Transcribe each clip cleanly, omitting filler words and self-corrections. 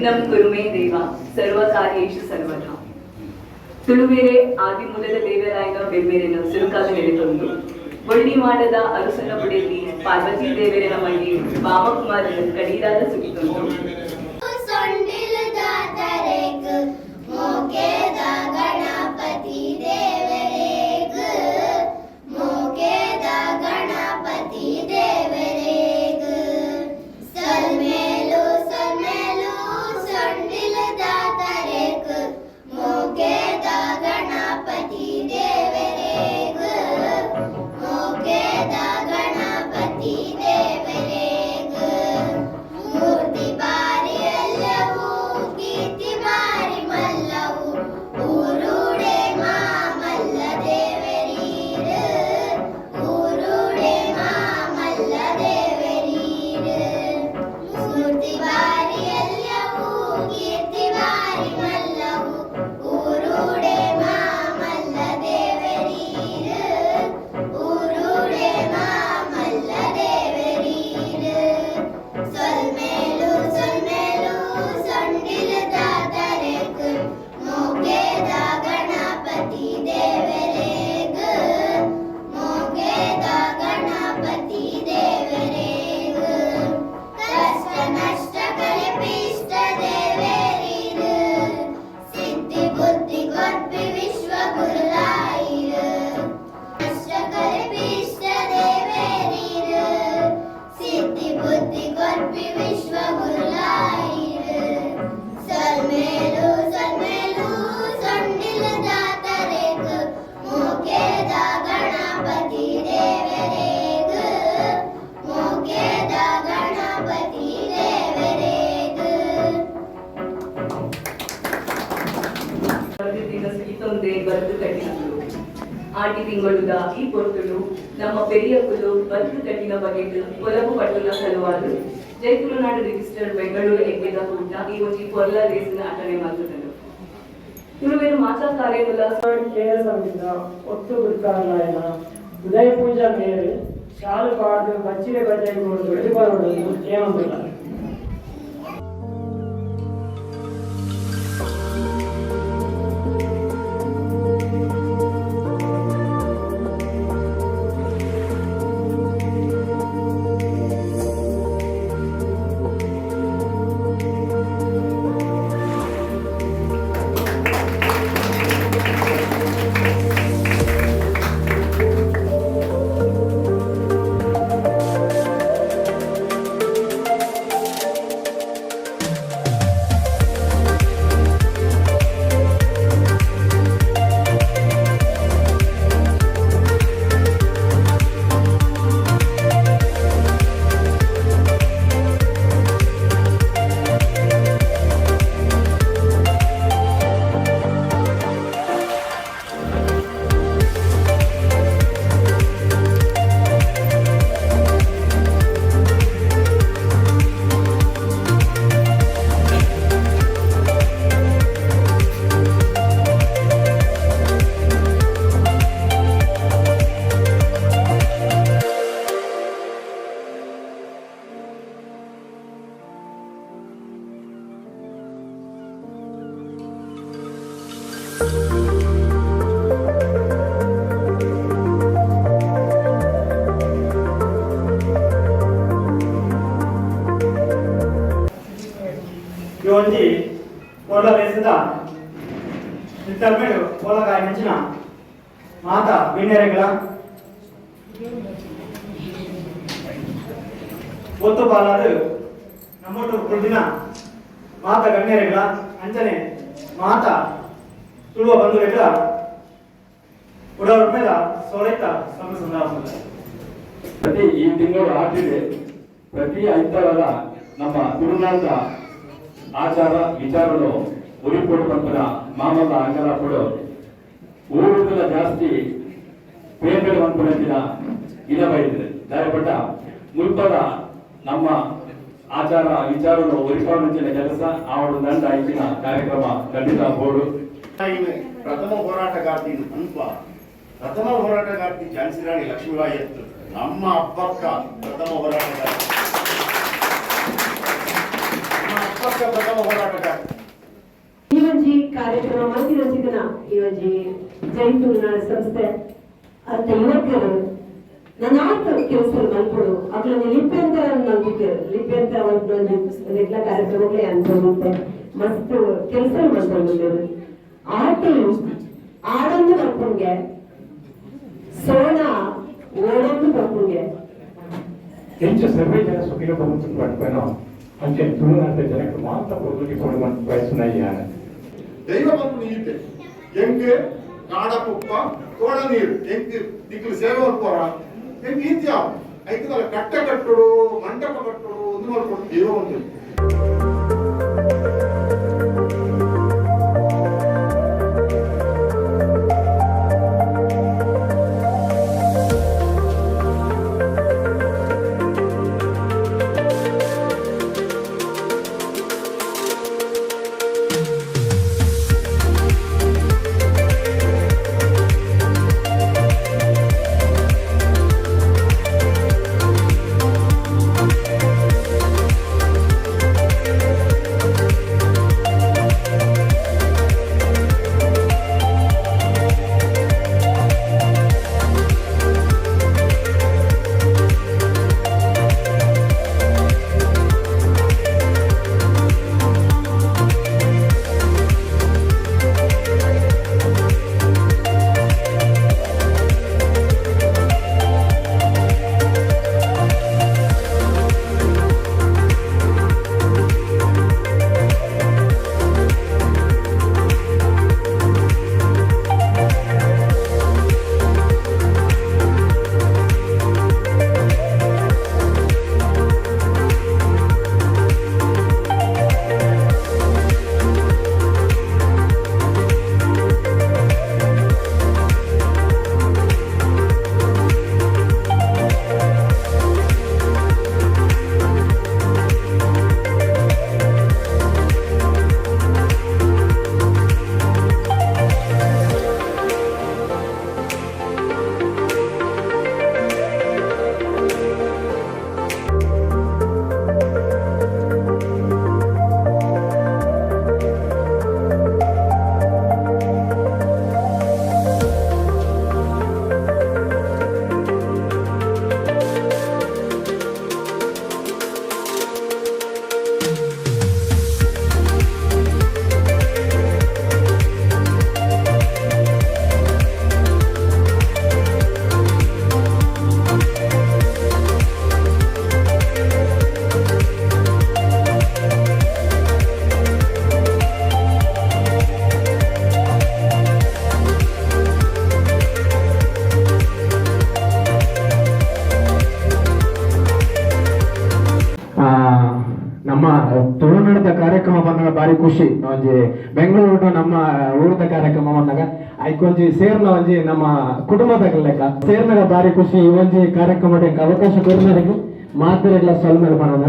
ಯತ್ನಂ ಕುರುಮೇ ದೇವ ಸರ್ವಕಾರ್ಯೇಷು ಸರ್ವದಾ. ತುಳುವೇರೆ ಆದಿಮೂಲದ ದೇವರಾಯನ ಬೆಮ್ಮೆರೆನ ಸುರುಕಾದ ನೆಲೆತೊಂದು ಒಳ್ಳಿ ಮಾಡದ ಅರಸನ ಬುಡೆಯಲ್ಲಿ ಪಾರ್ವತಿ ದೇವರನ ಮನೆ ವಾಮಕುಮಾರನ ಕಡೀರಾದ ಸುಗಿತೊಂದು ಬದುಕು ಕಟ್ಟಿನಗಳು ಆಟಿ ತಿಂಗಳುದ ಈ ಪೊರ್ತುಲು ನಮ್ಮ ಪೆರಿಯಕ್ಕುಲು ಬದುಕು ಕಟ್ಟಿನ ಬಗೆಟ್ ಒಲವು ಪಟ್ಟುಲ ಸಲುವಾದು ಜೈತುಲನಾಡು ರಿಜಿಸ್ಟರ್ ಬೆಂಗಳೂರು ಎಗ್ಗೆದ ಕೂಟ ಈ ಒಂದು ಪೊರ್ಲ ರೇಸಿನ ಆಟನೆ ಮಾತುಗಳು ತುಳುವೇರು ಮಾತಾ ಕಾರ್ಯಗಳ ಕೇರಳದಿಂದ ಒತ್ತು ಗುರುಕಾರಾಯಣ ಉದಯ ಪೂಜಾ ಮೇಲೆ ಶಾಲು ಪಾಡು ಬಚ್ಚಿರೆ ಬಟ್ಟೆಗಳು ಬೆಳೆಬಾರದು ಏನಂತಿಲ್ಲ. ಒಂಜಿ ಒಳ್ಳ ರೇಸಿದ ಮೇಡು ಒಳಗಾಯ ನೆಂಚಿನ ಮಾತ ಬಿಣ್ಣೆರೆಗಳ ಒತ್ತು ಪಾಲಾದು ನಮ್ಮೊಟ್ಟು ಕುಳಿದಿನ ಮಾತ ಗಣ್ಯರೆಗಳ ಅಂಚನೆ ಮಾತ ತುಳುವ ಬಂಧುರೆಗಳ ಉಡವರ ಮೇಲೆ ಸೋಲೈತ ಸಂದಾವಲ್ಲ. ಪ್ರತಿ ಈ ತಿಂಗಳು ಆಟಿದೆ ಪ್ರತಿ ಐತಾರರ ನಮ್ಮ ತುಳುನಾಡ ಆಚಾರ ವಿಚಾರಗಳು ಉರಿಪೋಡು ಪಂಪನ ಮಾಮಲ್ಲ ಅಂಗಲಾಪಡು ಊರುಗಳ ಜಾಸ್ತಿ ಪೇಟೆಗಳು ಅನ್ಕೊಂಡಿನ ಇಲ್ಲವೈದಿದೆ ದಾರಿಪಟ್ಟ ಮುಲ್ಪದ ನಮ್ಮ ಆಚಾರ ವಿಚಾರಗಳು ಉರಿಪಾಡಿನ ಕೆಲಸ ಆವಡು ದಂಡ ಇಂಚಿನ ಕಾರ್ಯಕ್ರಮ ಖಂಡಿತ ಬೋರ್ಡು ಪ್ರಥಮ ಹೋರಾಟಗಾರ್ತಿ ಅನ್ಪ ಪ್ರಥಮ ಹೋರಾಟಗಾರ್ತಿ ಝಾನ್ಸಿ ರಾಣಿ ಲಕ್ಷ್ಮೀಬಾಯಿ ಎತ್ತು ನಮ್ಮ ಅಪ್ಪಕ್ಕ ಪ್ರಥಮ ಹೋರಾಟಗಾರ್ತಿ ನಮ್ಮ ಅಪ್ಪಕ್ಕ ಪ್ರಥಮ ಹೋರಾಟ ಕಾರ್ಯಕ್ರಮ ಮಂದಿನ ಇವಜಿ ಜೈತೂರಿನ ಸಂಸ್ಥೆ ಅಂತ ಯುವಕರು ನಾನಾತ ಕೆಲಸ ಮಲ್ಪಡು ಅಕ್ಲೊಂದು ಲಿಪ್ಯಂತರ ಲಿಪ್ಯಂತರ ಒಂದು ಎಲ್ಲ ಕಾರ್ಯಕ್ರಮಗಳೇ ಅನ್ಕೊಂಡಿದ್ದೆ ಮಸ್ತ್ ಕೆಲಸ ಮಾಡ್ಕೊಂಡಿದ್ದೇವೆ ಆಟು ಆಡೊಂದು ಬರ್ಕೊಂಡೆ ಸೋಣ ಓಡೊಂದು ಬರ್ಕೊಂಡೆ ಹೆಚ್ಚು ಸರ್ವೇ ಜನ ಸುಖಿನ ಬಹುಮತ ಪಡ್ಪೇನೋ ಅಂಚೆ ತುಳುನಾಟ ಜನಕ್ಕೆ ಮಾತ್ರ ಒದಗಿ ಕೊಡುವ ಬಯಸುನಯ್ಯಾನ ದೈವ ಬಂದು ನೀತೆ ಎಂಗೆ ಕಾಡಪುಪ್ಪ ಕೋಣ ನೀರು ಎಂಗೆ ದಿಕ್ಕಲು ಸೇವೆ ಹೋಗ್ತಾರ ಎಂಗೆ ಇತ್ಯಾ ಐತದಲ್ಲ ಕಟ್ಟ ಕಟ್ಟಡು ಮಂಟಪ ಕಟ್ಟಡು ಒಂದು ಮಾಡ್ಕೊಂಡು ದೈವ ಬಂದು ನಮ್ಮ ತುಳುನಾಡದ ಕಾರ್ಯಕ್ರಮ ಬಂದಾಗ ಬಾರಿ ಖುಷಿ ಒಂಜಿ ಬೆಂಗಳೂರು ನಮ್ಮ ಊರದ ಕಾರ್ಯಕ್ರಮ ಬಂದಾಗ ಐಕೊಂಜಿ ಸೇರ್ನ ಒಂಜಿ ನಮ್ಮ ಕುಟುಂಬದ ಲೆಕ್ಕ ಸೇರ್ನಾಗ ಬಾರಿ ಖುಷಿ ಒಂಜಿ ಕಾರ್ಯಕ್ರಮ ಅವಕಾಶ ಕೊಡ್ನಾರಿಗೆ ಮಾತ್ರ ಸ್ವಲ್ಪ ಮಾಡೋಣ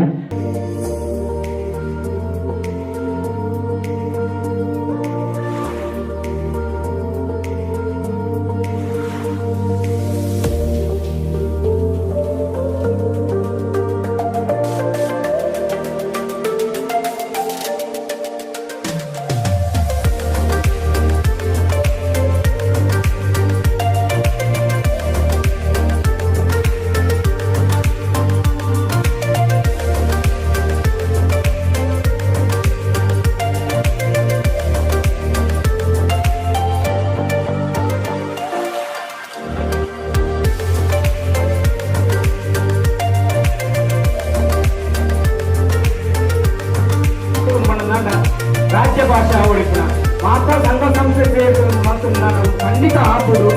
ರಾಜ್ಯ ಭಾಷೆ ಅವಳಿಪುನ ಮಾತ್ರ ಸಂಘ ಸಂಸ್ಥೆ ಮತ್ತು ನಾನು ಖಂಡಿತ ಆಪುದು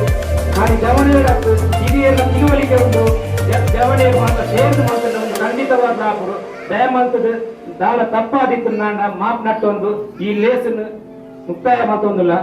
ನಾನು ಜವಣಿಯರತ್ತು ಹಿರಿಯರ ತಿಳುವಳಿಕೆ ಉಂಟು ಜವಣಿಯರು ಮಾತ್ರ ಸೇರ್ದು ಮತ್ತು ನಮ್ಗೆ ಖಂಡಿತವಾದ ಆಪುದು ದಯಮಂತದ ದಾಳ ತಪ್ಪಾದಿತ್ತು ನಾನು ಮಾಪ್ ನಟ್ಟೊಂದು ಈ ಲೇಸನ್ನು ಮುಕ್ತಾಯ ಮತ್ತೊಂದಿಲ್ಲ